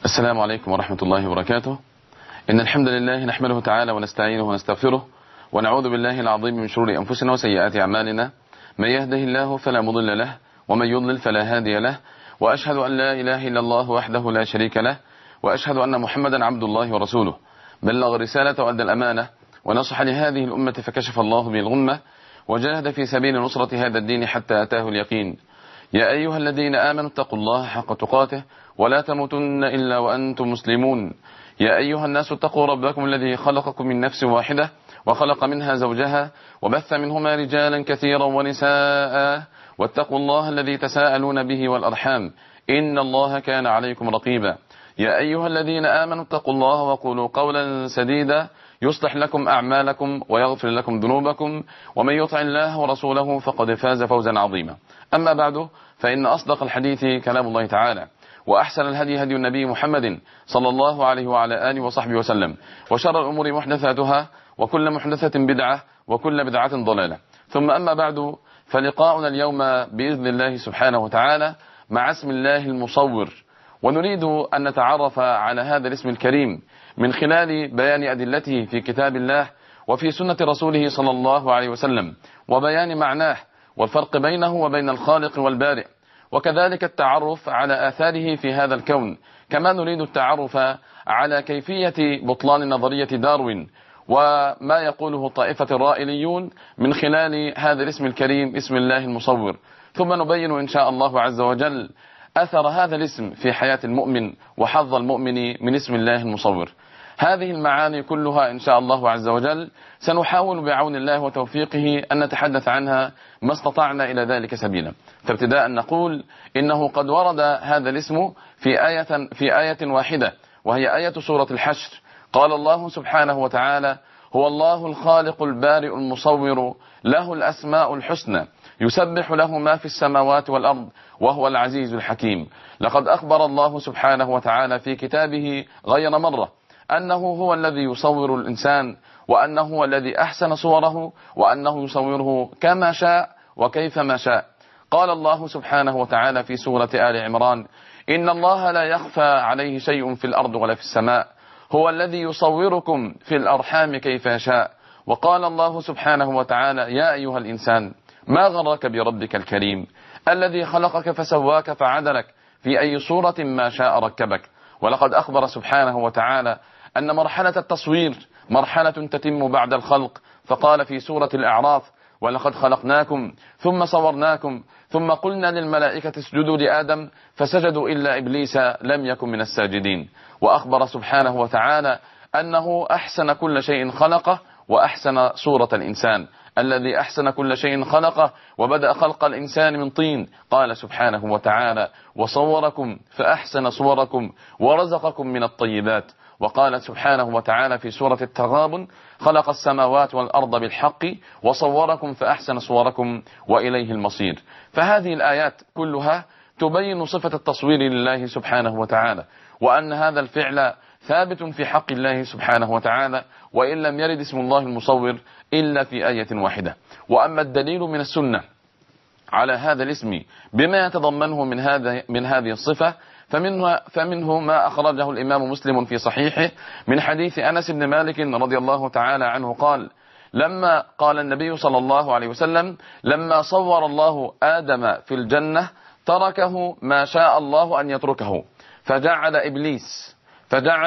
السلام عليكم ورحمة الله وبركاته. إن الحمد لله نحمده تعالى ونستعينه ونستغفره ونعوذ بالله العظيم من شرور أنفسنا وسيئات أعمالنا. من يهده الله فلا مضل له ومن يضلل فلا هادي له، وأشهد أن لا إله إلا الله وحده لا شريك له، وأشهد أن محمدا عبد الله ورسوله. بلغ الرسالة وأدى الأمانة ونصح لهذه الأمة فكشف الله به الغمة وجاهد في سبيل نصرة هذا الدين حتى أتاه اليقين. يا أيها الذين آمنوا اتقوا الله حق تقاته ولا تموتن إلا وأنتم مسلمون. يا أيها الناس اتقوا ربكم الذي خلقكم من نفس واحدة وخلق منها زوجها وبث منهما رجالا كثيرا ونساء، واتقوا الله الذي تساءلون به والأرحام إن الله كان عليكم رقيبا. يا أيها الذين آمنوا اتقوا الله وقولوا قولا سديدا يصلح لكم أعمالكم ويغفر لكم ذنوبكم، ومن يطع الله ورسوله فقد فاز فوزا عظيما. أما بعد، فإن أصدق الحديث كلام الله تعالى، وأحسن الهدي هدي النبي محمد صلى الله عليه وعلى آله وصحبه وسلم، وشر الأمور محدثاتها وكل محدثة بدعة وكل بدعة ضلالة. ثم أما بعد، فلقاؤنا اليوم بإذن الله سبحانه وتعالى مع اسم الله المصور، ونريد أن نتعرف على هذا الاسم الكريم من خلال بيان أدلته في كتاب الله وفي سنة رسوله صلى الله عليه وسلم، وبيان معناه والفرق بينه وبين الخالق والبارئ، وكذلك التعرف على آثاره في هذا الكون. كما نريد التعرف على كيفية بطلان نظرية داروين وما يقوله طائفة الرائليون من خلال هذا الاسم الكريم اسم الله المصور. ثم نبين إن شاء الله عز وجل أثر هذا الاسم في حياة المؤمن وحظ المؤمن من اسم الله المصور. هذه المعاني كلها إن شاء الله عز وجل سنحاول بعون الله وتوفيقه أن نتحدث عنها ما استطعنا إلى ذلك سبيلا. فابتداء نقول إنه قد ورد هذا الاسم في آية واحدة، وهي آية سورة الحشر. قال الله سبحانه وتعالى: هو الله الخالق البارئ المصور له الأسماء الحسنى يسبح له ما في السماوات والأرض وهو العزيز الحكيم. لقد أخبر الله سبحانه وتعالى في كتابه غير مرة أنه هو الذي يصور الإنسان، وأنه هو الذي أحسن صوره، وأنه يصوره كما شاء وكيفما شاء. قال الله سبحانه وتعالى في سورة آل عمران: إن الله لا يخفى عليه شيء في الأرض ولا في السماء، هو الذي يصوركم في الأرحام كيف يشاء. وقال الله سبحانه وتعالى: يا أيها الإنسان ما غرك بربك الكريم الذي خلقك فسواك فعدلك في أي صورة ما شاء ركبك. ولقد أخبر سبحانه وتعالى أن مرحلة التصوير مرحلة تتم بعد الخلق، فقال في سورة الأعراف: ولقد خلقناكم ثم صورناكم ثم قلنا للملائكة اسجدوا لآدم فسجدوا إلا إبليس لم يكن من الساجدين. وأخبر سبحانه وتعالى أنه أحسن كل شيء خلقه وأحسن صورة الإنسان، الذي أحسن كل شيء خلقه وبدأ خلق الإنسان من طين. قال سبحانه وتعالى: وصوركم فأحسن صوركم ورزقكم من الطيبات. وقال سبحانه وتعالى في سورة التغابن: خلق السماوات والأرض بالحق وصوركم فأحسن صوركم وإليه المصير. فهذه الآيات كلها تبين صفة التصوير لله سبحانه وتعالى، وأن هذا الفعل ثابت في حق الله سبحانه وتعالى، وإن لم يرد اسم الله المصور إلا في آية واحدة. وأما الدليل من السنة على هذا الاسم بما يتضمنه من هذه الصفة فمنه ما أخرجه الإمام مسلم في صحيحه من حديث أنس بن مالك رضي الله تعالى عنه قال: لما قال النبي صلى الله عليه وسلم: لما صور الله آدم في الجنة تركه ما شاء الله أن يتركه، فجعل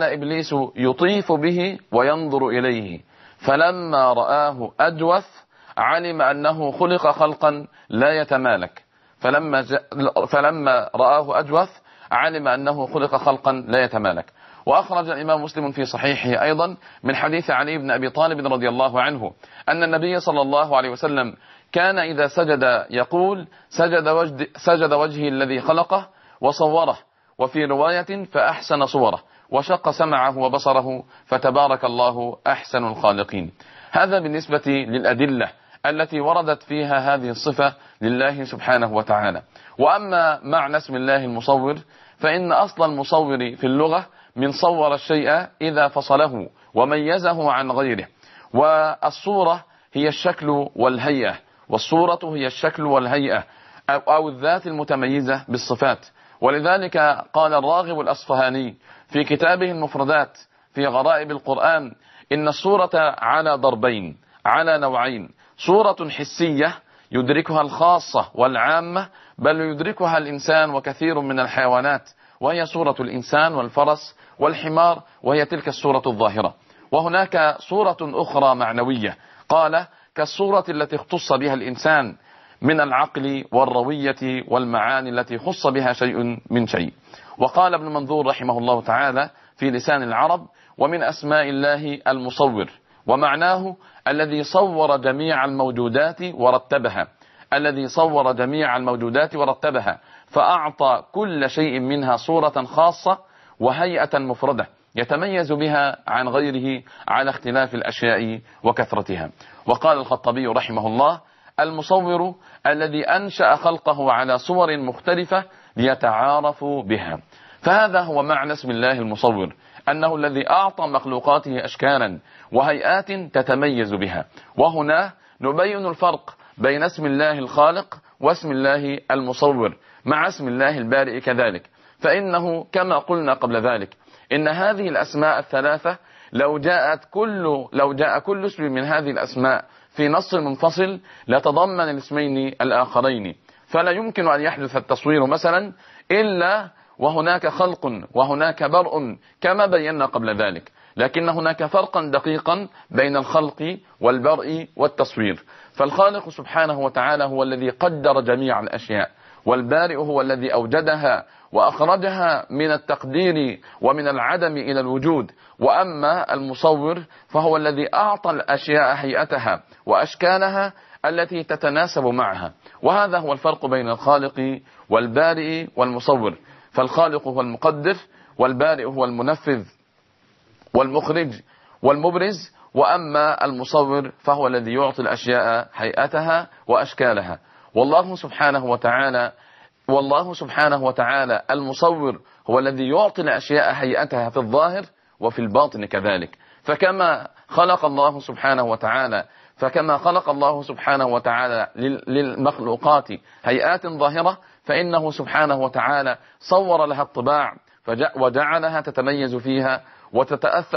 إبليس يطيف به وينظر إليه، فلما رآه أجوف علم أنه خلق خلقا لا يتمالك. فلما رآه أجوف علم أنه خلق خلقا لا يتمالك. وأخرج الإمام مسلم في صحيحه أيضا من حديث علي بن أبي طالب رضي الله عنه أن النبي صلى الله عليه وسلم كان إذا سجد يقول: سجد وجهي الذي خلقه وصوره، وفي رواية فأحسن صوره، وشق سمعه وبصره، فتبارك الله أحسن الخالقين. هذا بالنسبة للأدلة التي وردت فيها هذه الصفة لله سبحانه وتعالى. وأما معنى اسم الله المصور فإن أصل المصور في اللغة من صور الشيء إذا فصله وميزه عن غيره. والصورة هي الشكل والهيئة، والصورة هي الشكل والهيئة أو الذات المتميزة بالصفات. ولذلك قال الراغب الأصفهاني في كتابه المفردات في غرائب القرآن إن الصورة على ضربين، على نوعين: صورة حسية يدركها الخاصة والعامة، بل يدركها الإنسان وكثير من الحيوانات، وهي صورة الإنسان والفرس والحمار، وهي تلك الصورة الظاهرة. وهناك صورة أخرى معنوية، قال: كالصورة التي اختص بها الإنسان من العقل والروية والمعاني التي خص بها شيء من شيء. وقال ابن منظور رحمه الله تعالى في لسان العرب: ومن أسماء الله المصور، ومعناه الذي صور جميع الموجودات ورتبها، الذي صور جميع الموجودات ورتبها، فأعطى كل شيء منها صورة خاصة وهيئة مفردة يتميز بها عن غيره على اختلاف الأشياء وكثرتها. وقال الخطبي رحمه الله: المصور الذي أنشأ خلقه على صور مختلفة ليتعارفوا بها. فهذا هو معنى اسم الله المصور، أنه الذي أعطى مخلوقاته أشكالا وهيئات تتميز بها. وهنا نبين الفرق بين اسم الله الخالق واسم الله المصور مع اسم الله البارئ كذلك. فإنه كما قلنا قبل ذلك إن هذه الأسماء الثلاثة لو جاء كل اسم من هذه الأسماء في نص منفصل لتضمن الاسمين الآخرين، فلا يمكن أن يحدث التصوير مثلا إلا وهناك خلق وهناك برء كما بينا قبل ذلك، لكن هناك فرقا دقيقا بين الخلق والبرء والتصوير. فالخالق سبحانه وتعالى هو الذي قدر جميع الأشياء، والبارئ هو الذي أوجدها وأخرجها من التقدير ومن العدم إلى الوجود. وأما المصور فهو الذي أعطى الأشياء هيئتها وأشكالها التي تتناسب معها. وهذا هو الفرق بين الخالق والبارئ والمصور. فالخالق هو المقدر، والبارئ هو المنفذ والمخرج والمبرز، وأما المصور فهو الذي يعطي الأشياء هيئتها وأشكالها. والله سبحانه وتعالى المصور هو الذي يعطي الأشياء هيئتها في الظاهر وفي الباطن كذلك. فكما خلق الله سبحانه وتعالى للمخلوقات هيئات ظاهرة، فإنه سبحانه وتعالى صور لها الطباع وجعلها تتميز فيها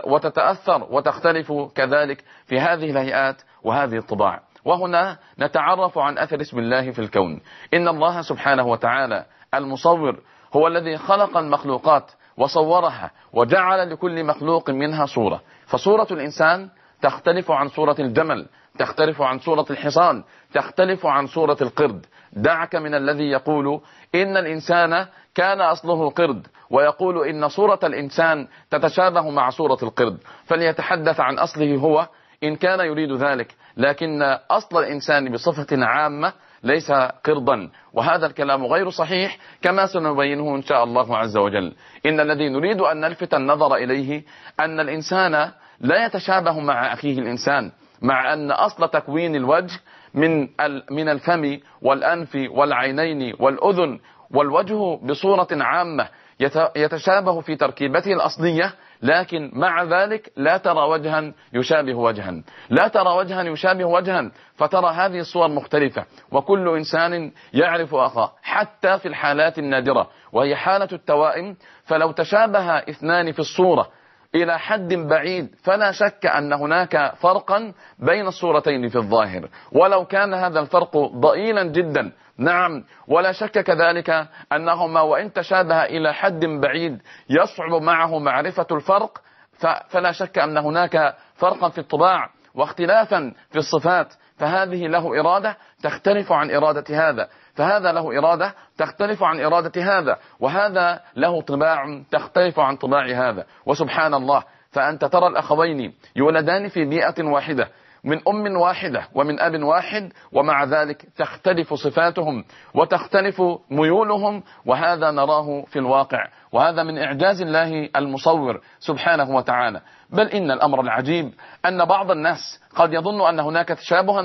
وتتأثر وتختلف كذلك في هذه الهيئات وهذه الطباع. وهنا نتعرف عن أثر اسم الله في الكون. إن الله سبحانه وتعالى المصور هو الذي خلق المخلوقات وصورها وجعل لكل مخلوق منها صورة. فصورة الإنسان تختلف عن صورة الجمل، تختلف عن صورة الحصان، تختلف عن صورة القرد. دعك من الذي يقول إن الإنسان كان أصله قرد، ويقول إن صورة الإنسان تتشابه مع صورة القرد، فليتحدث عن أصله هو إن كان يريد ذلك. لكن أصل الإنسان بصفة عامة ليس قردا، وهذا الكلام غير صحيح كما سنبينه إن شاء الله عز وجل. إن الذي نريد أن نلفت النظر إليه أن الإنسان لا يتشابه مع أخيه الإنسان، مع أن أصل تكوين الوجه من الفم والأنف والعينين والأذن والوجه بصورة عامة يتشابه في تركيبته الأصلية، لكن مع ذلك لا ترى وجها يشابه وجها، لا ترى وجها يشابه وجها، فترى هذه الصور مختلفة، وكل إنسان يعرف أخاه حتى في الحالات النادرة وهي حالة التوائم. فلو تشابه اثنان في الصورة إلى حد بعيد فلا شك أن هناك فرقا بين الصورتين في الظاهر، ولو كان هذا الفرق ضئيلا جدا. نعم، ولا شك كذلك أنهما وإن تشابه إلى حد بعيد يصعب معه معرفة الفرق، فلا شك أن هناك فرقا في الطباع واختلافا في الصفات. فهذه له إرادة تختلف عن إرادة هذا، فهذا له إرادة تختلف عن إرادة هذا، وهذا له طباع تختلف عن طباع هذا. وسبحان الله، فأنت ترى الأخوين يولدان في بيئة واحدة من أم واحدة ومن أب واحد، ومع ذلك تختلف صفاتهم وتختلف ميولهم، وهذا نراه في الواقع، وهذا من إعجاز الله المصور سبحانه وتعالى. بل إن الأمر العجيب أن بعض الناس قد يظن أن هناك تشابها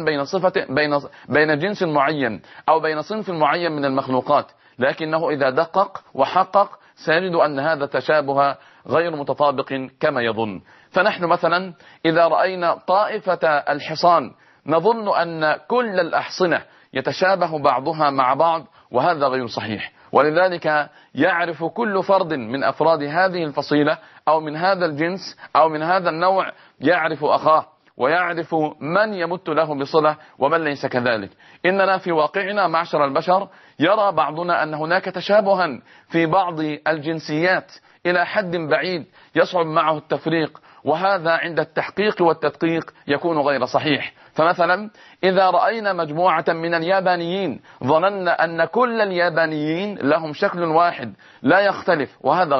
بين جنس معين أو بين صنف معين من المخلوقات، لكنه إذا دقق وحقق سيجد أن هذا تشابه غير متطابق كما يظن. فنحن مثلا إذا رأينا طائفة الحصان نظن أن كل الأحصنة يتشابه بعضها مع بعض، وهذا غير صحيح. ولذلك يعرف كل فرد من أفراد هذه الفصيلة أو من هذا الجنس أو من هذا النوع، يعرف أخاه ويعرف من يمت له بصلة ومن ليس كذلك. إننا في واقعنا معشر البشر يرى بعضنا أن هناك تشابها في بعض الجنسيات إلى حد بعيد يصعب معه التفريق، وهذا عند التحقيق والتدقيق يكون غير صحيح. فمثلا إذا رأينا مجموعة من اليابانيين ظننا أن كل اليابانيين لهم شكل واحد لا يختلف، وهذا